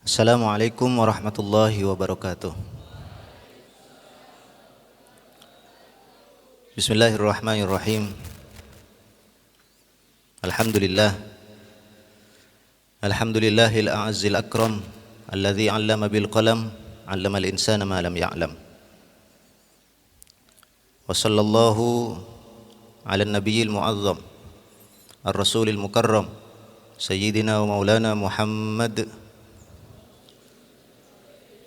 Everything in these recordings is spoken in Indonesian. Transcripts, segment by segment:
Assalamualaikum warahmatullahi wabarakatuh. Bismillahirrahmanirrahim. Alhamdulillah. Alhamdulillahil a'azzil akram alladzi 'allama bil qalam 'allamal insana ma lam ya'lam. Wa sallallahu 'alan nabiyil mu'azzam ar-rasulil mukarram sayyidina wa maulana Muhammad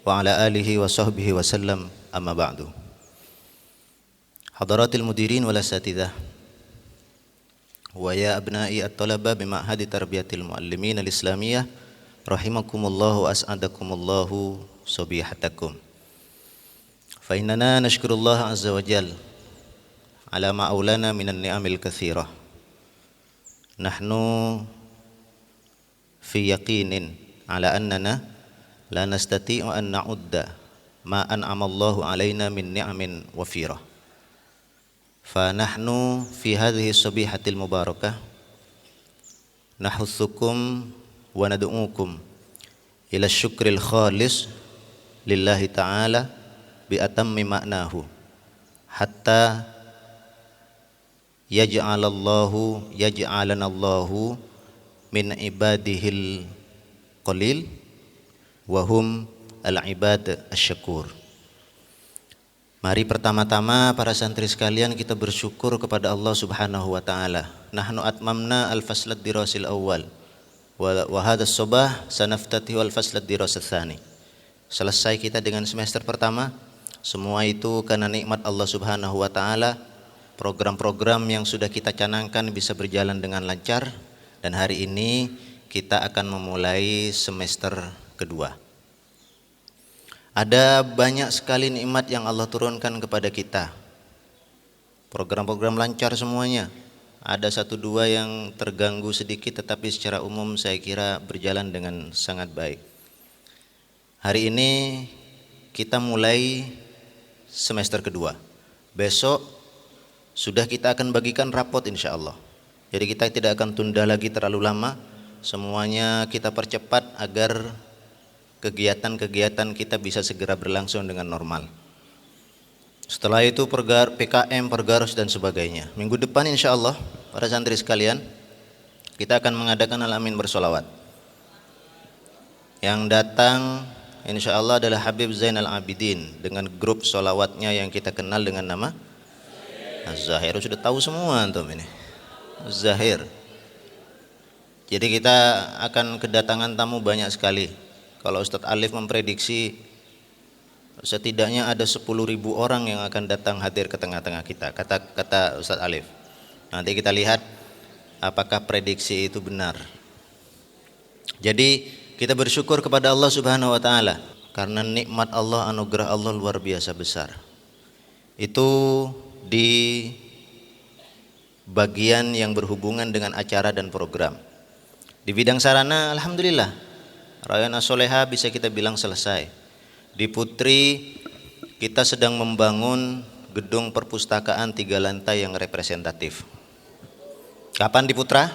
wa ala alihi wa sahbihi wa sallam, amma ba'du. Hadaratil mudirin wal asatidzah wa ya abna'i at-talaba bi ma'hadi tarbiyatil muallimin al-islamiyah rahimakumullahu as'adakumullahu sabihatakum. Fa innana nashkurullah azza wa jal ala ma aulana minan ni'amil katsirah. Nahnu fi yaqinin ala annana la nastati'u an na'udda ma an'ama Allahu alaina min ni'amin wafirah. Fa nahnu fi hadhihi sabihatil mubarakah nahutsukum wa nad'ukum ila syukril khalis lillahi ta'ala bi atammi ma'nahu hatta yaj'alanallahu min ibadihil qalil wahum al-ibad asy-syakur. Mari pertama-tama para santri sekalian kita bersyukur kepada Allah Subhanahu wa taala. Nahnu atmamna al-fasl ad-dirasil awal wa hadha as-sabah sanaftatihu al-fasl ad-dirasil tsani. Selesai kita dengan semester pertama. Semua itu karena nikmat Allah Subhanahu wa taala. Program-program yang sudah kita canangkan bisa berjalan dengan lancar dan hari ini kita akan memulai semester kedua. Ada banyak sekali nikmat yang Allah turunkan kepada kita. Program-program lancar semuanya. Ada satu dua yang terganggu sedikit, tetapi secara umum saya kira berjalan dengan sangat baik. Hari ini kita mulai semester kedua. Besok sudah kita akan bagikan rapot insya Allah. Jadi kita tidak akan tunda lagi terlalu lama. Semuanya kita percepat agar kegiatan-kegiatan kita bisa segera berlangsung dengan normal. Setelah itu PKM, pergaros dan sebagainya. Minggu depan insya Allah para santri sekalian kita akan mengadakan al-amin bersolawat. Yang datang insya Allah adalah Habib Zainal Abidin dengan grup solawatnya yang kita kenal dengan nama Az-Zahir. Sudah tahu semua antum ini Az-Zahir. Jadi kita akan kedatangan tamu banyak sekali. Kalau Ustadz Alif memprediksi setidaknya ada 10.000 orang yang akan datang hadir ke tengah-tengah kita, kata Ustadz Alif. Nanti kita lihat apakah prediksi itu benar. Jadi kita bersyukur kepada Allah Subhanahu wa taala karena nikmat Allah, anugerah Allah luar biasa besar. Itu di bagian yang berhubungan dengan acara dan program. Di bidang sarana alhamdulillah Rayana Soleha bisa kita bilang selesai. Di Putri kita sedang membangun gedung perpustakaan 3 lantai yang representatif. Kapan di Putra?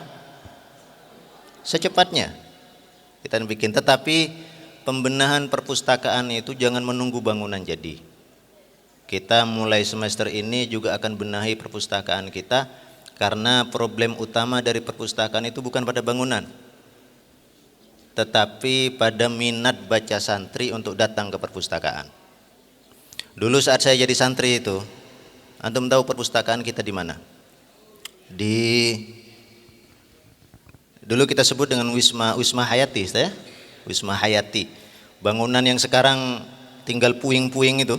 Secepatnya kita bikin. Tetapi pembenahan perpustakaan itu jangan menunggu bangunan jadi. Kita mulai semester ini juga akan benahi perpustakaan kita. Karena problem utama dari perpustakaan itu bukan pada bangunan, tetapi pada minat baca santri untuk datang ke perpustakaan. Dulu saat saya jadi santri itu, antum tahu perpustakaan kita di mana? Dulu kita sebut dengan Wisma Hayati, ya? Wisma Hayati. Bangunan yang sekarang tinggal puing-puing itu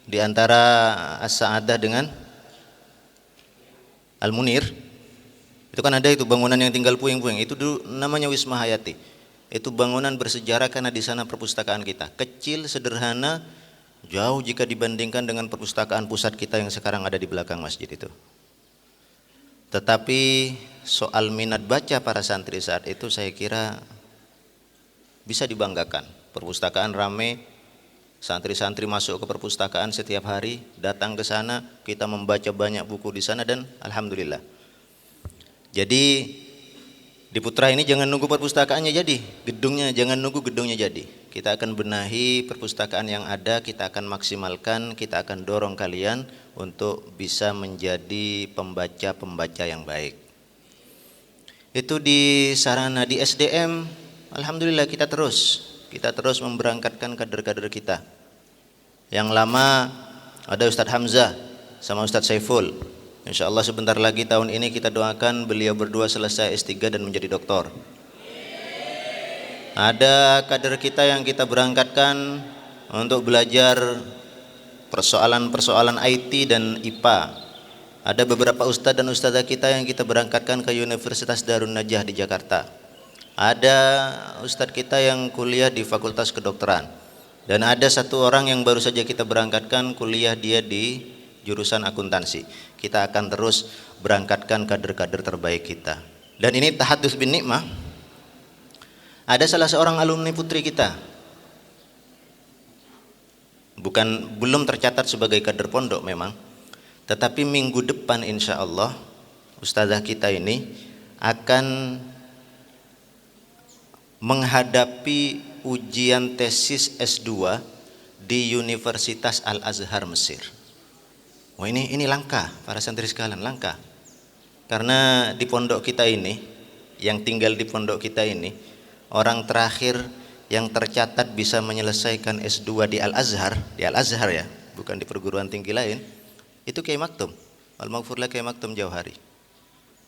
di antara As-Sa'adah dengan Al-Munir. Itu kan ada itu bangunan yang tinggal puing-puing. Itu dulu namanya Wisma Hayati. Itu bangunan bersejarah karena di sana perpustakaan kita. Kecil, sederhana, jauh jika dibandingkan dengan perpustakaan pusat kita yang sekarang ada di belakang masjid itu. Tetapi soal minat baca para santri saat itu saya kira bisa dibanggakan. Perpustakaan ramai, santri-santri masuk ke perpustakaan setiap hari, datang ke sana, kita membaca banyak buku di sana dan alhamdulillah. Jadi Di Putra ini jangan nunggu perpustakaannya jadi, gedungnya jangan nunggu gedungnya jadi. Kita akan benahi perpustakaan yang ada, kita akan maksimalkan, kita akan dorong kalian untuk bisa menjadi pembaca-pembaca yang baik. Itu di sarana di SDM, alhamdulillah kita terus memberangkatkan kader-kader kita. Yang lama ada Ustadz Hamzah sama Ustadz Saiful. Insya Allah sebentar lagi tahun ini kita doakan beliau berdua selesai S3 dan menjadi doktor. Ada kader kita yang kita berangkatkan untuk belajar persoalan-persoalan IT dan IPA. Ada beberapa ustadz dan ustadzah kita yang kita berangkatkan ke Universitas Darun Najah di Jakarta. Ada ustadz kita yang kuliah di Fakultas Kedokteran. Dan ada satu orang yang baru saja kita berangkatkan kuliah dia di jurusan akuntansi. Kita akan terus berangkatkan kader-kader terbaik kita. Dan ini tahadus bin nikmah. Ada salah seorang alumni putri kita. Belum tercatat sebagai kader pondok memang. Tetapi minggu depan insya Allah ustazah kita ini akan menghadapi ujian tesis S2 di Universitas Al-Azhar Mesir. Wah ini langka para santri sekalian, langka. Karena di pondok kita ini, yang tinggal di pondok kita ini, orang terakhir yang tercatat bisa menyelesaikan S2 di Al-Azhar ya, bukan di perguruan tinggi lain, itu Kiai Maktum, Al-Maghfurlah Kiai Maktum Jauhari.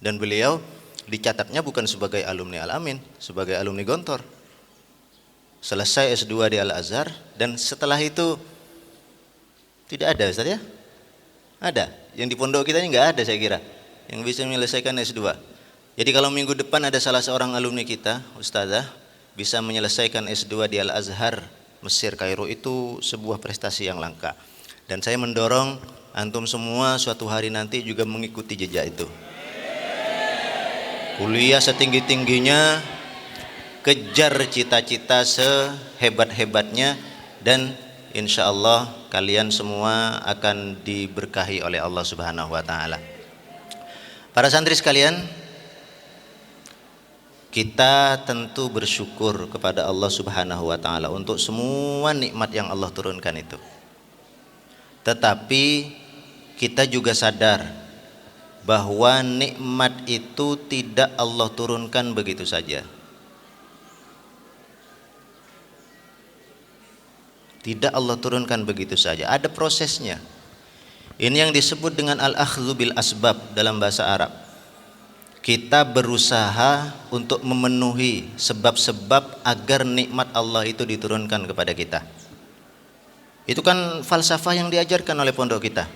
Dan beliau dicatatnya bukan sebagai alumni Al-Amin, sebagai alumni Gontor. Selesai S2 di Al-Azhar dan setelah itu tidak ada Ustaz ya? Ada, yang di pondok kita ini nggak ada saya kira yang bisa menyelesaikan S2. Jadi kalau minggu depan ada salah seorang alumni kita, ustazah, bisa menyelesaikan S2 di Al-Azhar Mesir Kairo, itu sebuah prestasi yang langka. Dan saya mendorong antum semua suatu hari nanti juga mengikuti jejak itu. Kuliah setinggi-tingginya, kejar cita-cita sehebat-hebatnya, dan insya Allah kalian semua akan diberkahi oleh Allah Subhanahu wa Ta'ala. Para santri sekalian, kita tentu bersyukur kepada Allah Subhanahu wa Ta'ala untuk semua nikmat yang Allah turunkan itu. Tetapi kita juga sadar bahwa nikmat itu tidak Allah turunkan begitu saja. Tidak Allah turunkan begitu saja, ada prosesnya. Ini yang disebut dengan al-akhdhu bil asbab dalam bahasa Arab. Kita berusaha untuk memenuhi sebab-sebab agar nikmat Allah itu diturunkan kepada kita. Itu kan falsafah yang diajarkan oleh pondok kita.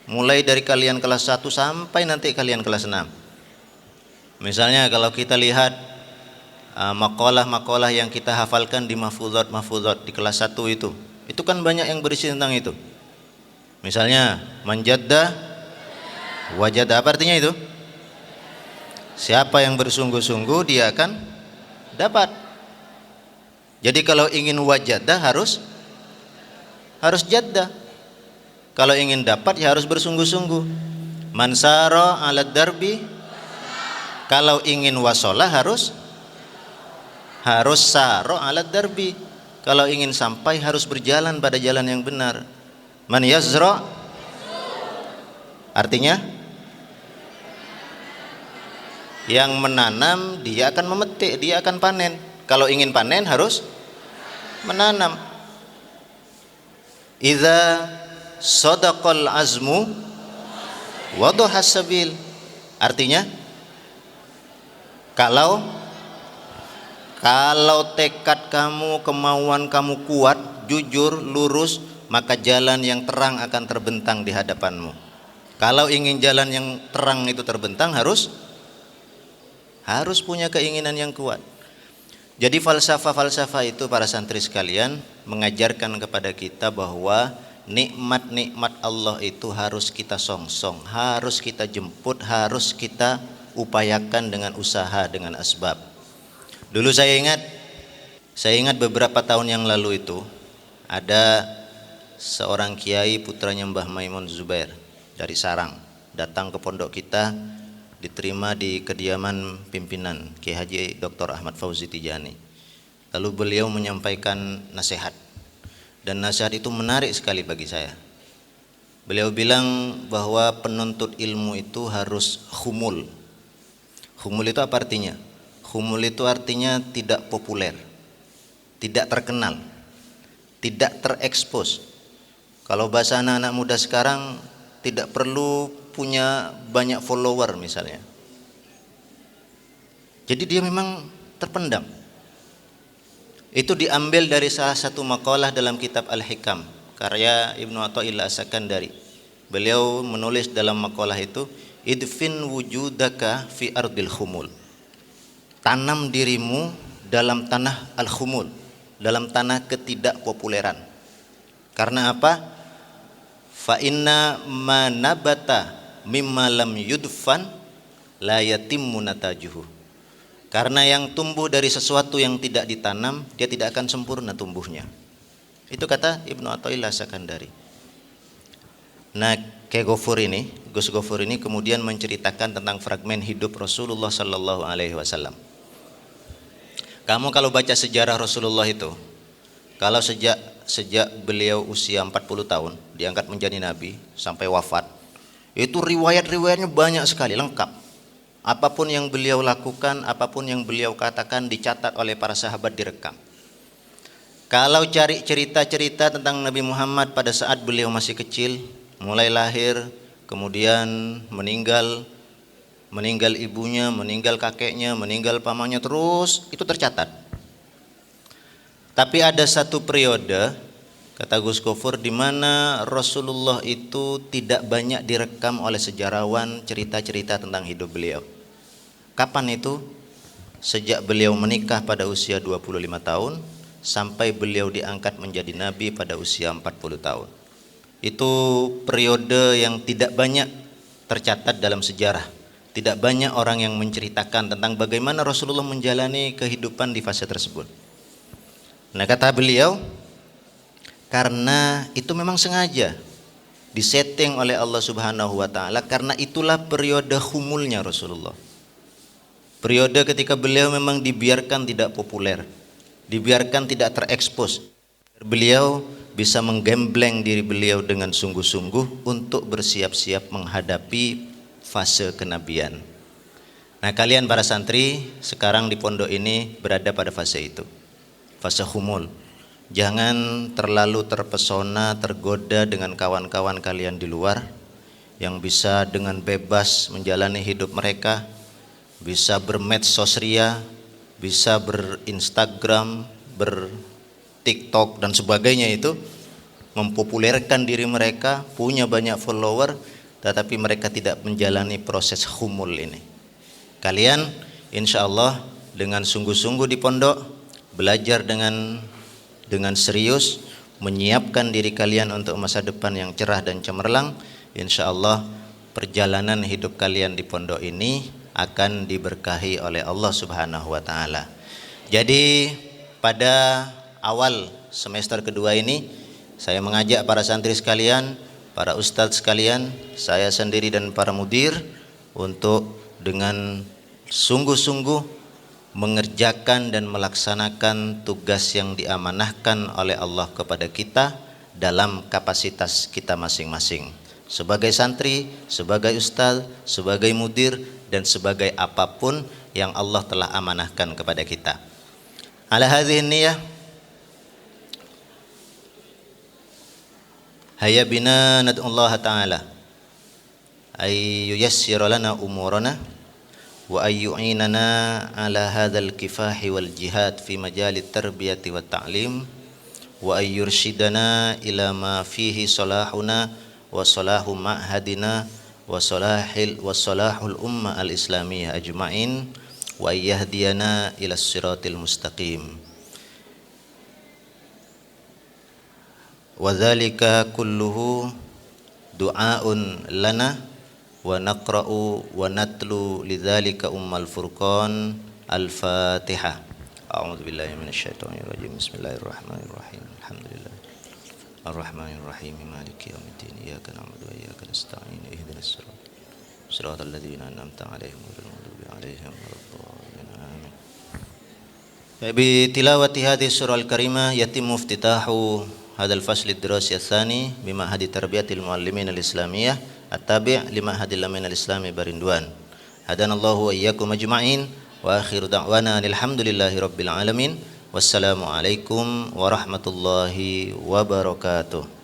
Mulai dari kalian kelas 1 sampai nanti kalian kelas 6. Misalnya kalau kita lihat makalah-makalah yang kita hafalkan di mahfuzat di kelas 1 itu kan banyak yang berisi tentang itu. Misalnya manjadda wajada, apa artinya itu? Siapa yang bersungguh-sungguh dia akan dapat. Jadi kalau ingin wajada harus jadda. Kalau ingin dapat ya harus bersungguh-sungguh. Mansara ala darbi, kalau ingin wasolah harus saro ala darbi. Kalau ingin sampai harus berjalan pada jalan yang benar. Man yazra, artinya yang menanam dia akan memetik, dia akan panen. Kalau ingin panen harus menanam. Idza sadaqal azmu wadahas sabil, artinya kalau tekad kamu, kemauan kamu kuat, jujur, lurus, maka jalan yang terang akan terbentang di hadapanmu. Kalau ingin jalan yang terang itu terbentang harus punya keinginan yang kuat. Jadi falsafah itu para santri sekalian mengajarkan kepada kita bahwa nikmat-nikmat Allah itu harus kita songsong, harus kita jemput, harus kita upayakan dengan usaha, dengan asbab. Dulu saya ingat beberapa tahun yang lalu itu ada seorang kiai putranya Mbah Maimun Zubair dari Sarang datang ke pondok kita diterima di kediaman pimpinan Kiai Haji Dr. Ahmad Fauzi Tijani. Lalu beliau menyampaikan nasihat, dan nasihat itu menarik sekali bagi saya. Beliau bilang bahwa penuntut ilmu itu harus humul. Humul itu apa artinya? Humul itu artinya tidak populer, tidak terkenal, tidak terekspos. Kalau bahasa anak-anak muda sekarang, tidak perlu punya banyak follower misalnya. Jadi dia memang terpendam. Itu diambil dari salah satu makalah dalam kitab Al-Hikam karya Ibnu Athaillah As-Sakandari. Beliau menulis dalam makalah itu, idfin wujudaka fi ardil khumul. Tanam dirimu dalam tanah al-khumul, dalam tanah ketidakpopuleran. Karena apa? Fa inna ma nabata mimma lam yudfan la yatimmu natajuhu. Karena yang tumbuh dari sesuatu yang tidak ditanam, dia tidak akan sempurna tumbuhnya. Itu kata Ibnu Athaillah Sakandari. Nah, Gus Gofur ini kemudian menceritakan tentang fragmen hidup Rasulullah sallallahu alaihi wasallam. Kamu kalau baca sejarah Rasulullah itu, kalau sejak beliau usia 40 tahun diangkat menjadi nabi sampai wafat, itu riwayat-riwayatnya banyak sekali, lengkap. Apapun yang beliau lakukan, apapun yang beliau katakan dicatat oleh para sahabat, direkam. Kalau cari cerita-cerita tentang Nabi Muhammad pada saat beliau masih kecil, mulai lahir, kemudian meninggal ibunya, meninggal kakeknya, meninggal pamannya, terus itu tercatat. Tapi ada satu periode, kata Gus Gofur, di mana Rasulullah itu tidak banyak direkam oleh sejarawan cerita-cerita tentang hidup beliau. Kapan itu? Sejak beliau menikah pada usia 25 tahun sampai beliau diangkat menjadi nabi pada usia 40 tahun. Itu periode yang tidak banyak tercatat dalam sejarah. Tidak banyak orang yang menceritakan tentang bagaimana Rasulullah menjalani kehidupan di fase tersebut. Nah, kata beliau, karena itu memang sengaja disetting oleh Allah Subhanahu wa taala, karena itulah periode humulnya Rasulullah. Periode ketika beliau memang dibiarkan tidak populer, dibiarkan tidak terekspos. Beliau bisa menggembleng diri beliau dengan sungguh-sungguh untuk bersiap-siap menghadapi fase kenabian. Nah, kalian para santri sekarang di pondok ini berada pada fase itu, fase humul. Jangan terlalu terpesona, tergoda dengan kawan-kawan kalian di luar yang bisa dengan bebas menjalani hidup mereka, bisa bermedsos ria, bisa berinstagram, bertiktok dan sebagainya, itu mempopulerkan diri mereka, punya banyak follower, tetapi mereka tidak menjalani proses humul ini. Kalian insya Allah dengan sungguh-sungguh di pondok, belajar dengan serius, menyiapkan diri kalian untuk masa depan yang cerah dan cemerlang, insya Allah perjalanan hidup kalian di pondok ini akan diberkahi oleh Allah Subhanahu wa taala. Jadi pada awal semester kedua ini saya mengajak para santri sekalian, para ustadz sekalian, saya sendiri dan para mudir untuk dengan sungguh-sungguh mengerjakan dan melaksanakan tugas yang diamanahkan oleh Allah kepada kita dalam kapasitas kita masing-masing. Sebagai santri, sebagai ustadz, sebagai mudir, dan sebagai apapun yang Allah telah amanahkan kepada kita. Ala hadhihi niyah, hayya bina nad'ullah ta'ala ay yuyassira lana umurana wa ay yu'inana ala hadzal kifahi wal jihad fi majalit tarbiyati wat ta'lim wa ay yurshidana ila ma fihi salahuna wa salahu ma'hadina wa salahul umma al-islamiyah ajma'in wa yahdiyana ila siratil mustaqim wa dzalika kulluhu du'aun lana wa naqra'u wa natlu lidzalika ummal furqan al-fatihah. A'udzu billahi minasyaitonir rajim. Bismillahirrahmanirrahim. Alhamdulillah Ar-Rahmanir Rahim Maliki yaumiddin. Iyyaka na'budu wa iyyaka nasta'in. Ihdinas siratal Shiratal ladzina an'amta 'alaihim ghairil maghdubi 'alaihim waladdallin. Amin. Bi tilawati hadhihi surah al-karimah yatimmu iftitahu hadzal fasl ad-dirasi ats-tsani bi ma'hadi tarbiyatil muallimin al-islamiyah at-tabi' li ma'hadil amin al-islami Barindwan. Hadanallahu wa iyyakum ajma'in wa akhiru da'wana alhamdulillahi rabbil alamin. Wassalamu alaikum warahmatullahi wabarakatuh.